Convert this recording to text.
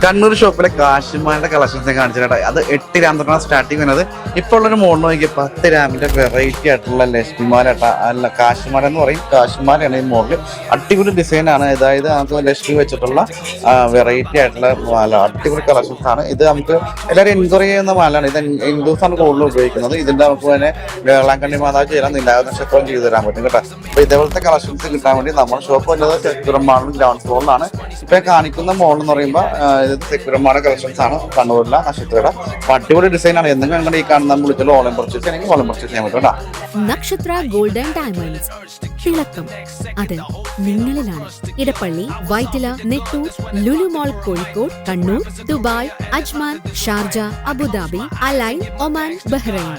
Kannur ഷോപ്പിലെ കാശിമാരുടെ collections കാണിച്ചിട്ട് അത് 8 gram തൊട്ടാണ് സ്റ്റാർട്ടിങ് വരുന്നത്. ഇപ്പോൾ ഉള്ളൊരു മോഡൽ നോക്കിയാൽ 10 ഗ്രാമിന്റെ വെറൈറ്റി ആയിട്ടുള്ള ലക്ഷ്മിമാരാട്ട അല്ല കാശിമാര എന്ന് പറയും. കാശിമാരാണ് ഈ മോഡൽ. അടിപൊളി ഡിസൈൻ ആണ്. അതായത് നമുക്ക് ലക്ഷ്മി വെച്ചിട്ടുള്ള വെറൈറ്റി ആയിട്ടുള്ള മാല, അടിപൊളി കളക്ഷൻസ് ആണ്. ഇത് നമുക്ക് എല്ലാവരും എൻക്വയറി ചെയ്യുന്ന മാലയാണ്. ഇത് ഹിന്ദുസാണ് കൂടുതൽ ഉപയോഗിക്കുന്നത്. ഇതിന്റെ നമുക്ക് തന്നെ വേളാങ്കണ്ണി മാതാവ് ചെയ്യാൻ നിലാവ് നക്ഷത്രം ചെയ്തു തരാൻ പറ്റും കേട്ടോ. അപ്പൊ ഇതേപോലത്തെ കളക്ഷൻസ് കിട്ടാൻ വേണ്ടി നമ്മുടെ ഷോപ്പ് വരുന്നത് സെക്യൂർമാളും ഗ്രൗണ്ട് ഫ്ലോറിലാണ്. ഇപ്പൊ കാണിക്കുന്ന മോഡൽ എന്ന് പറയുമ്പോൾ ഇത് സെക്യൂർമാരുടെ കളക്ഷൻസ് ആണ്. കണ്ണൂരിലെ നക്ഷത്രയുടെ അടിപൊളി ഡിസൈൻ ആണ്. എന്തെങ്കിലും ഞങ്ങളുടെ ഈ കാണുന്ന വിളിച്ചാൽ ഓൺലൈൻ പർച്ചേസ് ചെയ്യണമെങ്കിൽ ഓൺലൈൻ പർച്ചേസ് ചെയ്യാൻ പറ്റും കേട്ടോ. നക്ഷത്ര ഗോൾഡ് ആൻഡ് ഡയമണ്ട്സ്, തിളക്കം അത് നിങ്ങളിലാണ്. Edappally, Vyttila, Nettoor, Lulu mall Kozhikode, Kannur, Dubai, Ajman, Sharjah, Abu Dhabi, Al Ain, Oman, Bahrain.